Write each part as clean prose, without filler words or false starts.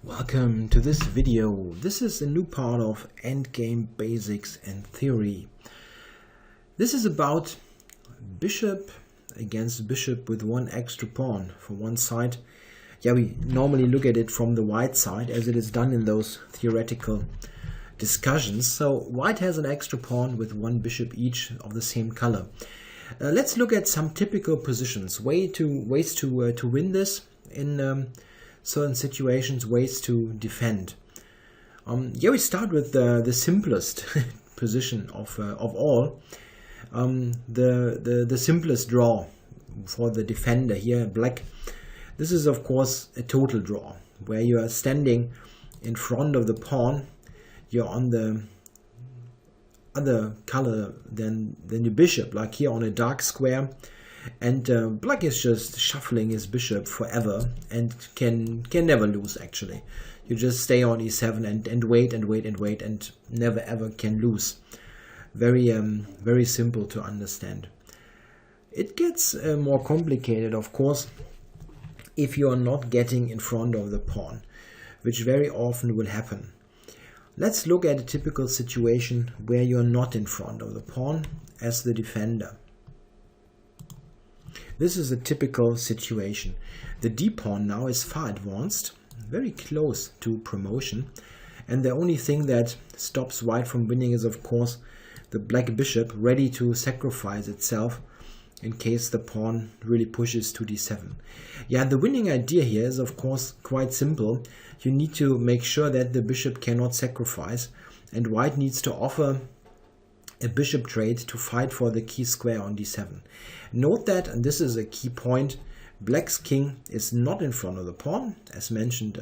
Welcome to this video. This is a new part of Endgame Basics and Theory. This is about bishop against bishop with one extra pawn for one side. Yeah, we normally look at it from the white side as it is done in those theoretical discussions. So white has an extra pawn with one bishop each of the same color. Let's look at some typical positions, ways to win this in certain situations, ways to defend. Yeah, we start with the simplest position of all. The simplest draw for the defender here, black. This is of course a total draw, where you are standing in front of the pawn. You're on the other color than your bishop, like here on a dark square. And black is just shuffling his bishop forever and can never lose actually. You just stay on e7 and wait and wait and wait and never ever can lose. Very simple to understand. It gets more complicated, of course, if you are not getting in front of the pawn, which very often will happen. Let's look at a typical situation where you're not in front of the pawn as the defender. This is a typical situation. The d-pawn now is far advanced, very close to promotion, and the only thing that stops white from winning is of course the black bishop ready to sacrifice itself in case the pawn really pushes to d7. Yeah, the winning idea here is of course quite simple. You need to make sure that the bishop cannot sacrifice, and white needs to offer a bishop trade to fight for the key square on d7. Note that, and this is a key point, black's king is not in front of the pawn, as mentioned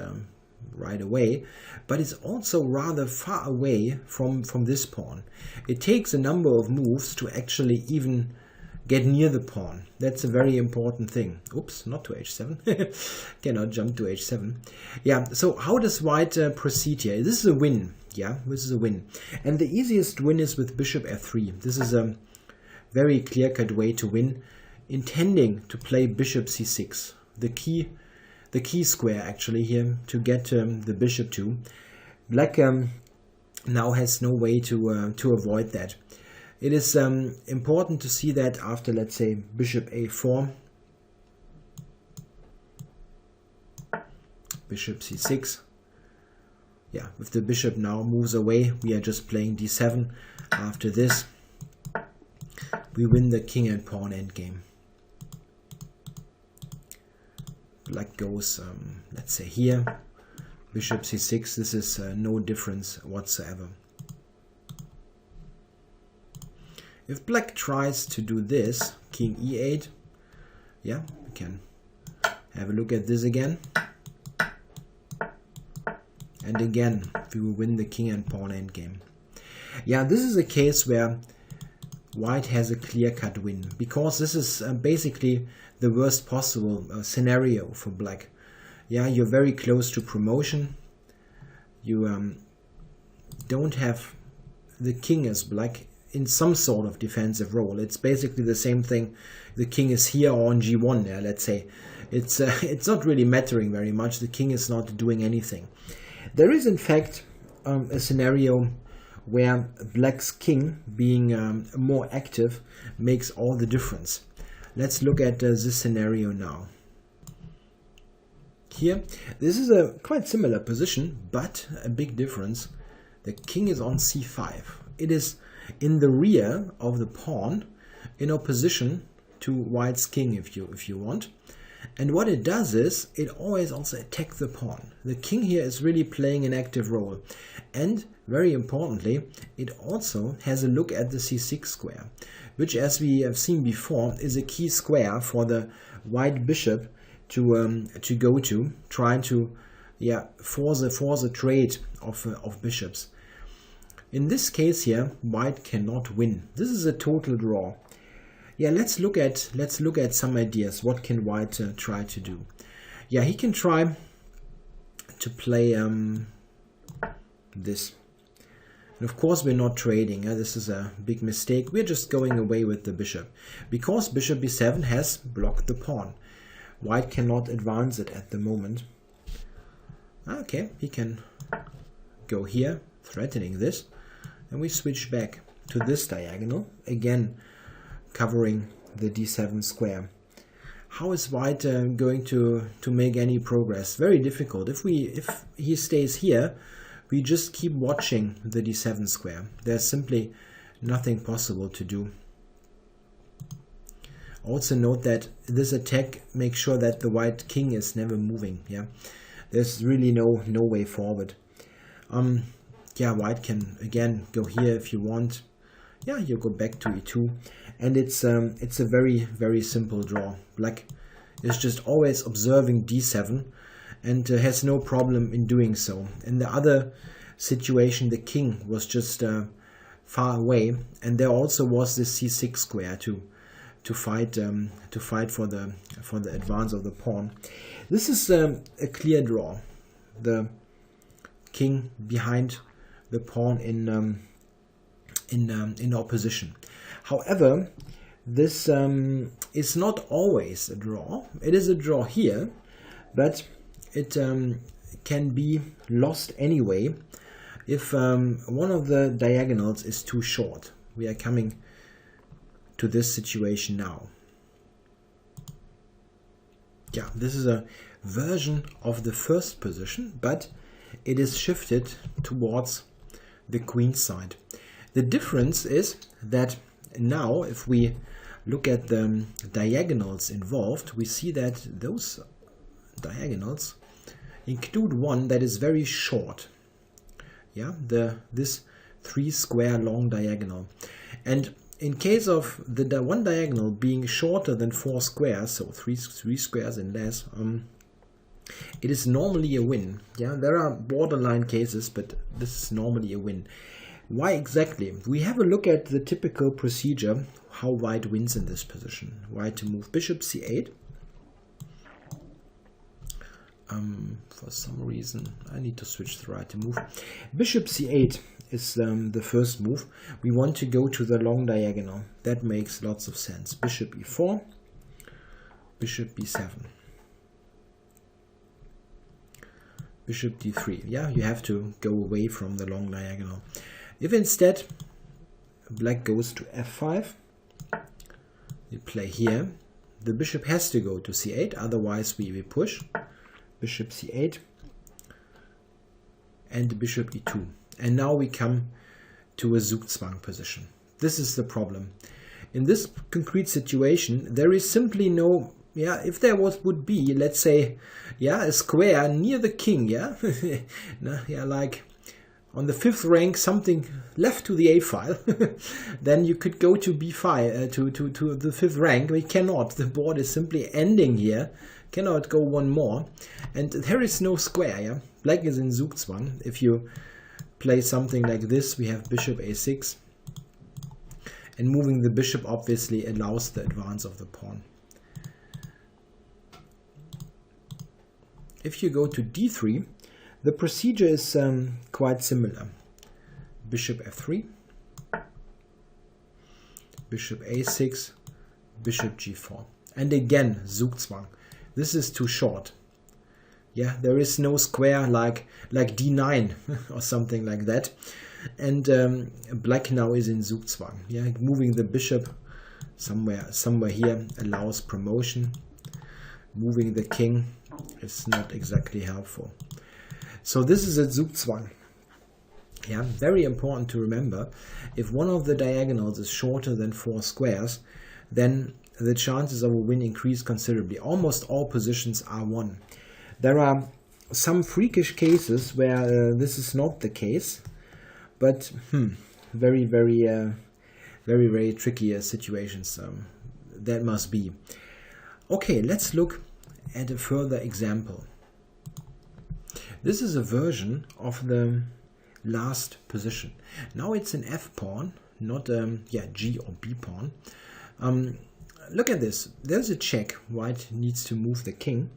right away, but it's also rather far away from this pawn. It takes a number of moves to actually even get near the pawn. That's a very important thing. Oops, not to h7. Cannot jump to h7. Yeah, so how does white proceed here? This is a win. Yeah, this is a win. And the easiest win is with bishop f3. This is a very clear-cut way to win, intending to play bishop c6. The key square actually here to get the bishop to. Black now has no way to avoid that. It is important to see that after, let's say, bishop a4, bishop c6. Yeah, if the bishop now moves away, we are just playing d7. After this, we win the king and pawn endgame. Black goes, let's say here, bishop c6. This is no difference whatsoever. If black tries to do this, king e8, yeah, we can have a look at this again. And again, we will win the king and pawn endgame. Yeah, this is a case where white has a clear-cut win, because this is basically the worst possible scenario for black. Yeah, you're very close to promotion. You don't have the king as black in some sort of defensive role. It's basically the same thing. The king is here or on g1. Yeah, let's say it's not really mattering very much. The king is not doing anything. There is in fact a scenario where black's king being more active makes all the difference. Let's look at this scenario now. Here, this is a quite similar position, but a big difference. The king is on c5. It is in the rear of the pawn, in opposition to white's king, if you want. And what it does is, it always also attacks the pawn. The king here is really playing an active role. And very importantly, it also has a look at the c6 square, which, as we have seen before, is a key square for the white bishop to go to, trying to force a trade of bishops. In this case here, white cannot win. This is a total draw. Yeah, let's look at some ideas. What can white try to do? Yeah, he can try to play this. And of course we're not trading. This is a big mistake. We're just going away with the bishop, because bishop b7 has blocked the pawn. White cannot advance it at the moment. Okay, he can go here, threatening this, and we switch back to this diagonal, again covering the d7 square. How is white going to make any progress? Very difficult. If he stays here, we just keep watching the d7 square. There's simply nothing possible to do. Also note that this attack makes sure that the white king is never moving. Yeah, there's really no way forward. Yeah, white can again go here if you want. Yeah, you go back to e2, and it's a very simple draw. Black is just always observing d7 and has no problem in doing so. In the other situation, the king was just far away, and there also was this c6 square to fight for the advance of the pawn. This is a clear draw. The king behind the pawn in opposition. However, this is not always a draw. It is a draw here, but it can be lost anyway if one of the diagonals is too short. We are coming to this situation now. Yeah, this is a version of the first position, but it is shifted towards the queen side. The difference is that now if we look at the diagonals involved, we see that those diagonals include one that is very short. Yeah, this 3 square long diagonal. And in case of the one diagonal being shorter than 4 squares, so three squares and less, it is normally a win. Yeah, there are borderline cases, but this is normally a win. Why exactly? We have a look at the typical procedure, how white wins in this position. White to move bishop c8. For some reason, I need to switch the right to move. Bishop c8 is the first move. We want to go to the long diagonal. That makes lots of sense. Bishop e4, bishop b7. Bishop d3. Yeah, you have to go away from the long diagonal. If instead black goes to f5, you play here, the bishop has to go to c8, otherwise we push. Bishop c8 and bishop e2. And now we come to a Zugzwang position. This is the problem. In this concrete situation, there is simply no, yeah, if there would be, let's say, yeah, a square near the king, yeah, no, yeah, like on the 5th rank, something left to the A file, then you could go to B5, to the 5th rank. We cannot. The board is simply ending here. Cannot go one more. And there is no square, yeah. Black is in Zugzwang. If you play something like this, we have bishop a6. And moving the bishop obviously allows the advance of the pawn. If you go to d3, the procedure is quite similar. Bishop f3, bishop a6, bishop g4. And again, Zugzwang. This is too short. Yeah, there is no square like d9 or something like that. And black now is in Zugzwang. Yeah, moving the bishop somewhere here allows promotion. Moving the king is not exactly helpful. So this is a Zugzwang. Yeah, very important to remember. If one of the diagonals is shorter than 4 squares, then the chances of a win increase considerably. Almost all positions are won. There are some freakish cases where this is not the case, but very tricky situations that must be. Okay, let's look at a further example. This is a version of the last position. Now it's an f pawn, not g or b pawn. Look at this. There's a check. White needs to move the king,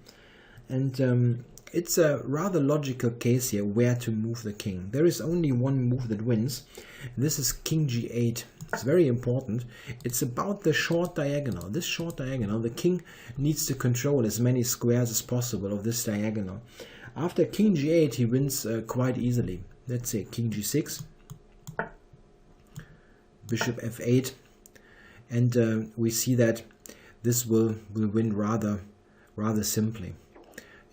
and it's a rather logical case here where to move the king. There is only one move that wins. This is king g8. It's very important. It's about the short diagonal. This short diagonal, the king needs to control as many squares as possible of this diagonal. After king g8 he wins quite easily. Let's say king g6, bishop f8, and we see that this will win rather simply.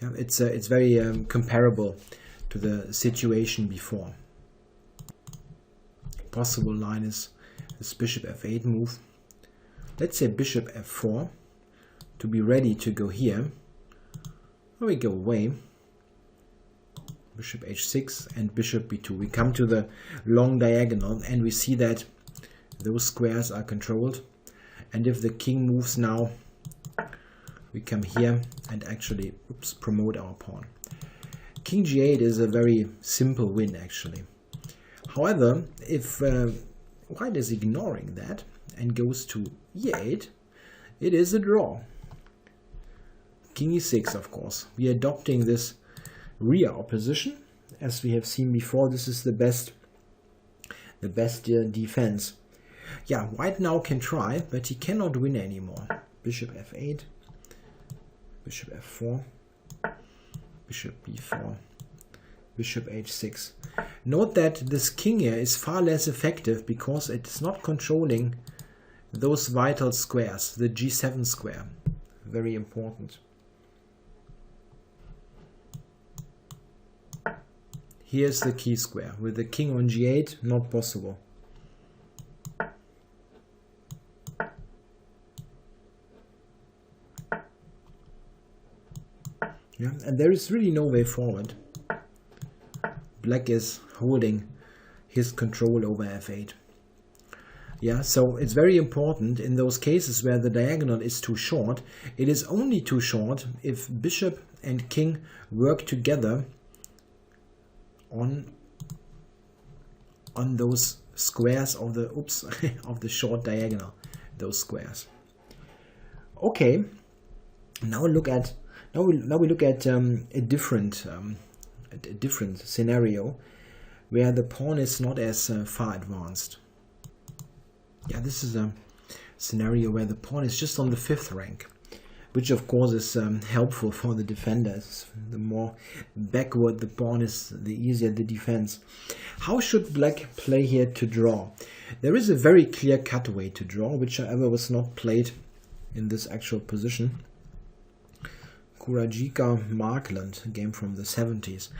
Yeah, it's very comparable to the situation before. Possible line is this bishop f8 move. Let's say bishop f4 to be ready to go here. We go away. Bishop h6 and bishop b2. We come to the long diagonal and we see that those squares are controlled. And if the king moves now, we come here and actually promote our pawn. King g8 is a very simple win actually. However, if white is ignoring that and goes to e8, it is a draw. King e6, of course. We are adopting this rear opposition. As we have seen before, this is the best defense. Yeah, white now can try, but he cannot win anymore. Bishop f8, bishop f4, bishop b4, bishop h6. Note that this king here is far less effective because it's not controlling those vital squares, the g7 square. Very important. Here's the key square. With the king on g8, not possible. Yeah, and there is really no way forward. Black is holding his control over f8. Yeah, so it's very important in those cases where the diagonal is too short. It is only too short if bishop and king work together on those squares of the of the short diagonal, those squares. Okay, now we look at a different scenario where the pawn is not as far advanced. Yeah, this is a scenario where the pawn is just on the 5th rank, which of course is helpful for the defenders. The more backward the pawn is, the easier the defense. How should black play here to draw? There is a very clear-cut way to draw, which however was not played in this actual position. Kurajika Markland, a game from the 70s.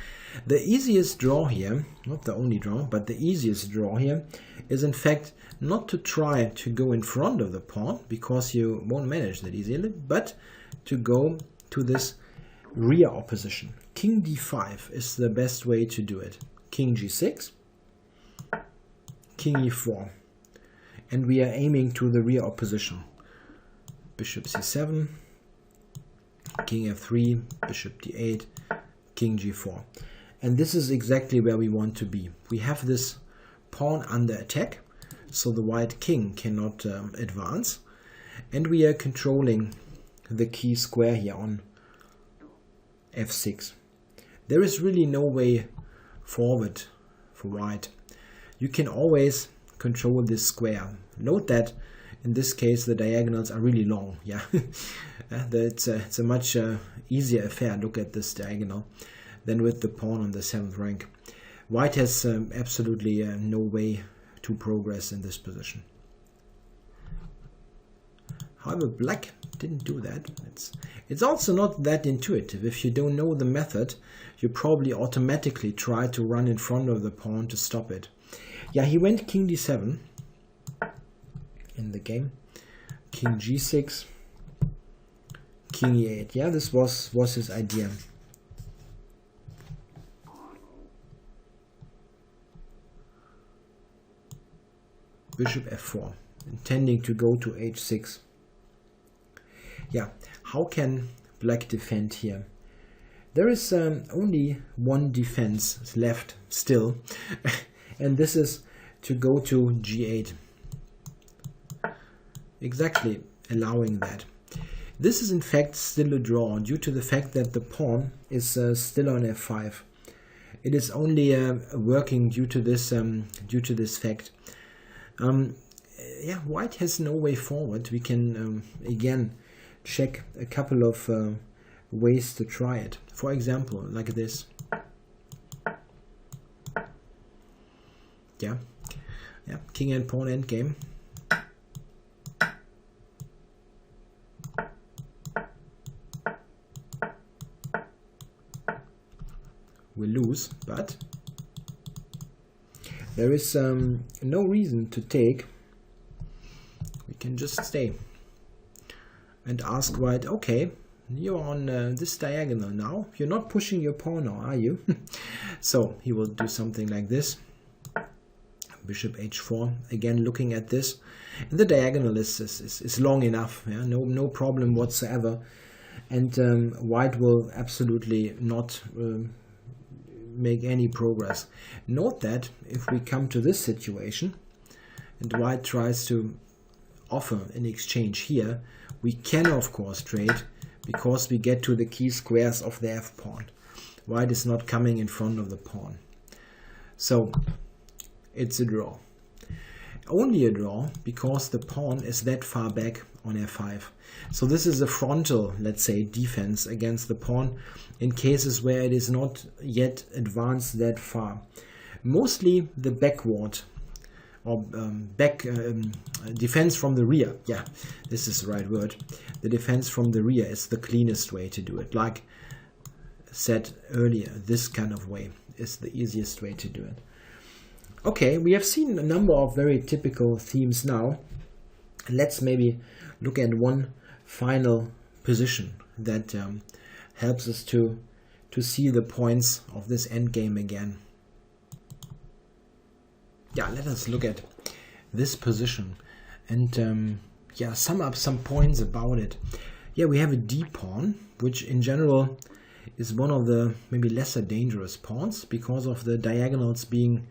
The easiest draw here, not the only draw, but the easiest draw here is in fact not to try to go in front of the pawn, because you won't manage that easily, but to go to this rear opposition. King d5 is the best way to do it. King g6, king e4, and we are aiming to the rear opposition. Bishop c7, king f3, bishop d8, king g4. And this is exactly where we want to be. We have this pawn under attack, so the white king cannot advance. And we are controlling the key square here on f6. There is really no way forward for white. You can always control this square. Note that in this case the diagonals are really long. Yeah, it's a much easier affair. Look at this diagonal than with the pawn on the 7th rank. White has absolutely no way to progress in this position. However, black didn't do that. It's also not that intuitive. If you don't know the method, you probably automatically try to run in front of the pawn to stop it. Yeah, he went king d7 in the game. King g6, king e8. Yeah, this was his idea. Bishop f4, intending to go to h6. Yeah, how can black defend here? There is only one defense left still, and this is to go to g8. Exactly, allowing that. This is in fact still a draw due to the fact that the pawn is still on f5. It is only working due to this fact. Yeah, white has no way forward. We can again check a couple of ways to try it. For example, like this. Yeah, king and pawn endgame. We lose, but there is no reason to take. We can just stay and ask white, okay, you're on this diagonal now. You're not pushing your pawn now, are you? So he will do something like this. Bishop h4, again looking at this. And the diagonal is long enough, yeah? No problem whatsoever. And white will absolutely not make any progress. Note that if we come to this situation and white tries to offer an exchange here, we can of course trade because we get to the key squares of the f-pawn. White is not coming in front of the pawn. So it's a draw. Only a draw because the pawn is that far back on f5. So this is a frontal, let's say, defense against the pawn in cases where it is not yet advanced that far. Mostly the backward or defense from the rear. Yeah, this is the right word. The defense from the rear is the cleanest way to do it. Like said earlier, this kind of way is the easiest way to do it. Okay, we have seen a number of very typical themes now. Let's maybe look at one final position that helps us to see the points of this endgame again. Yeah, let us look at this position and yeah, sum up some points about it. Yeah, we have a d pawn, which in general is one of the maybe lesser dangerous pawns because of the diagonals being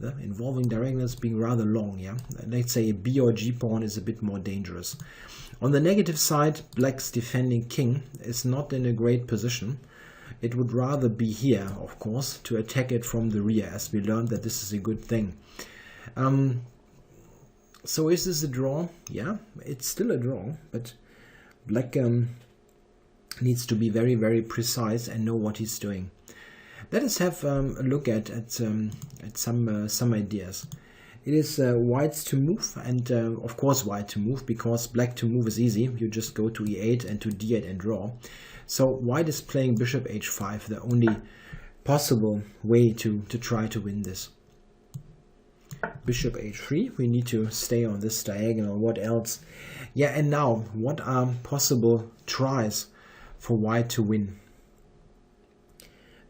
the involving diagonals being rather long. Yeah, let's say a b or g pawn is a bit more dangerous. On the negative side, black's defending king is not in a great position. It would rather be here, of course, to attack it from the rear, as we learned that this is a good thing. So is this a draw? Yeah, it's still a draw, but black needs to be very, very precise and know what he's doing. Let us have a look at some ideas. It is white's to move, and of course white to move, because black to move is easy. You just go to e8 and to d8 and draw. So white is playing bishop h5, the only possible way to try to win this. Bishop h3, we need to stay on this diagonal. What else? Yeah, and now, what are possible tries for white to win?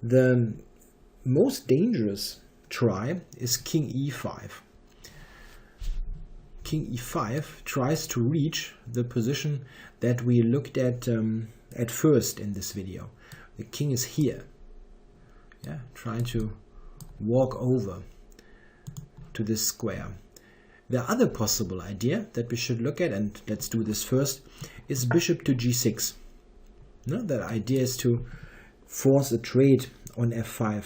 The most dangerous try is king e5. King e5 tries to reach the position that we looked at first in this video. The king is here, yeah, trying to walk over to this square. The other possible idea that we should look at, and let's do this first, is bishop to g6. No, the idea is to force a trade on f5.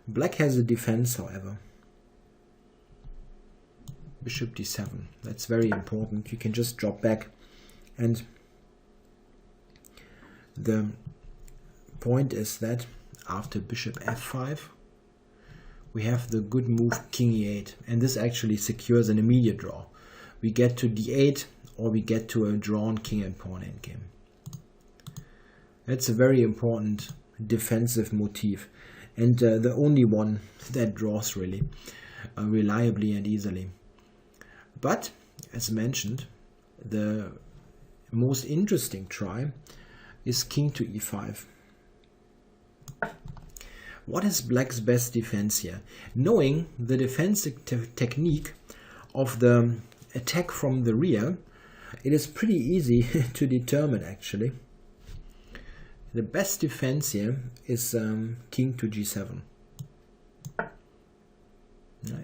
Black has a defense, however. Bishop d7. That's very important. You can just drop back, and the point is that after bishop f5 we have the good move king e8, and this actually secures an immediate draw. We get to d8 or we get to a drawn king and pawn endgame. That's a very important defensive motif, and the only one that draws really reliably and easily. But as mentioned, the most interesting try is king to e5. What is black's best defense here? Knowing the defensive technique of the attack from the rear, it is pretty easy to determine actually. The best defense here is king to g7.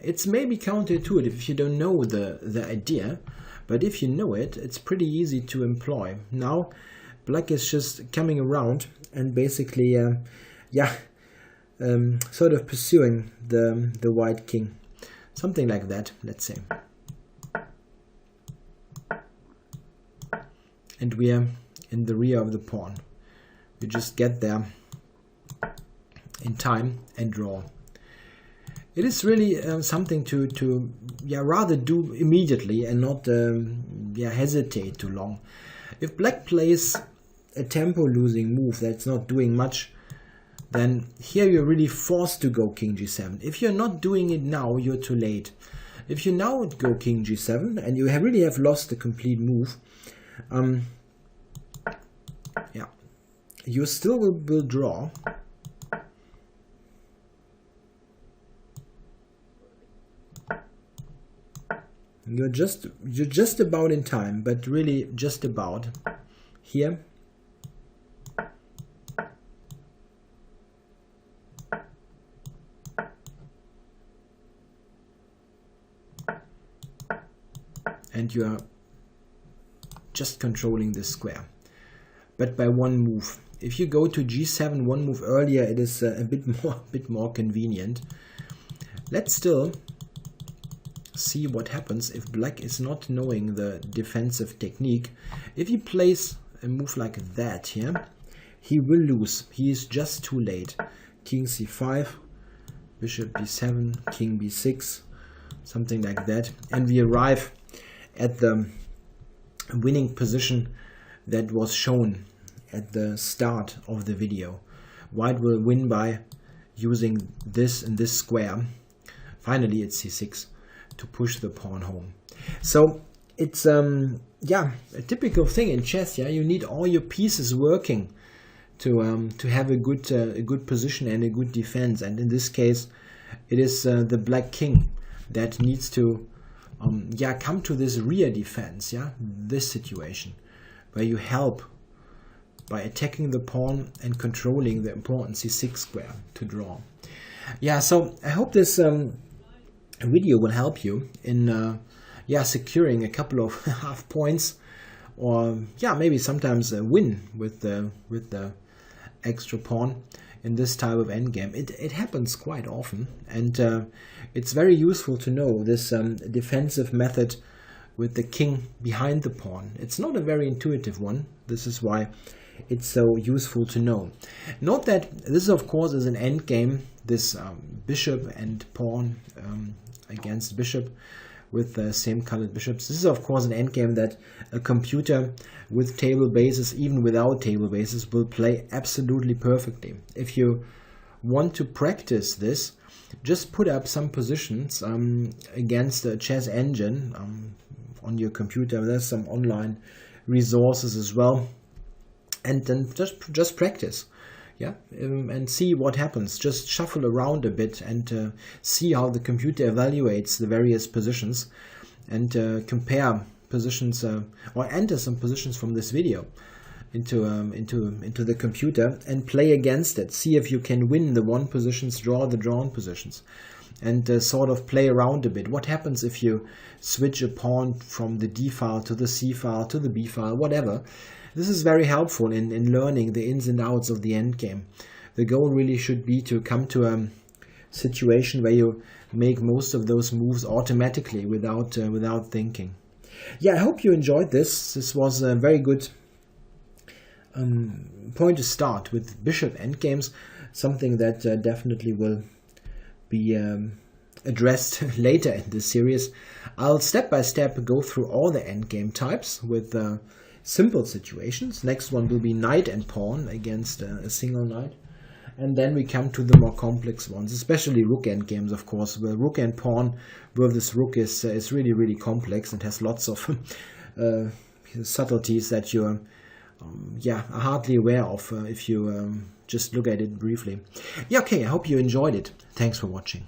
It's maybe counterintuitive if you don't know the idea, but if you know it, it's pretty easy to employ. Now black is just coming around and basically sort of pursuing the white king. Something like that, let's say. And we are in the rear of the pawn. You just get there in time and draw. It is really something to rather do immediately and not hesitate too long. If black plays a tempo losing move that's not doing much, then here you're really forced to go king g7. If you're not doing it now, you're too late. If you now go king g7 and you really have lost the complete move, you still will draw. You're just about in time, but really just about here. And you are just controlling this square, but by one move. If you go to g7 one move earlier, it is a bit more convenient. Let's still see what happens if black is not knowing the defensive technique. If he plays a move like that here, he will lose. He is just too late. King c5, bishop b7, king b6, something like that, and we arrive at the winning position that was shown at the start of the video. White will win by using this and this square. Finally it's c6 to push the pawn home. So it's a typical thing in chess. You need all your pieces working to have a good position and a good defense, and in this case it is the black king that needs to come to this rear defense, this situation where you help by attacking the pawn and controlling the important c6 square to draw. So I hope this video will help you in securing a couple of half points, or maybe sometimes a win with the extra pawn in this type of endgame. It happens quite often, and it's very useful to know this defensive method with the king behind the pawn. It's not a very intuitive one. This is why it's so useful to know. Note that this of course is an endgame, this bishop and pawn against bishop with the same colored bishops. This is of course an endgame that a computer with table bases, even without table bases, will play absolutely perfectly. If you want to practice this, just put up some positions against a chess engine on your computer. There's some online resources as well, and then just practice. And see what happens. Just shuffle around a bit and see how the computer evaluates the various positions, and compare positions or enter some positions from this video into the computer and play against it. See if you can win the won positions, draw the drawn positions, and sort of play around a bit. What happens if you switch a pawn from the d file to the c file to the b file, whatever. This is very helpful in learning the ins and outs of the endgame. The goal really should be to come to a situation where you make most of those moves automatically without thinking. I hope you enjoyed this. This was a very good point to start with bishop endgames, something that definitely will be addressed later in this series. I'll step by step go through all the endgame types with simple situations. Next one will be knight and pawn against a single knight, and then we come to the more complex ones, especially rook endgames, of course, where rook and pawn where this rook is really complex and has lots of subtleties that you're hardly aware of if you just look at it briefly. I hope you enjoyed it. Thanks for watching.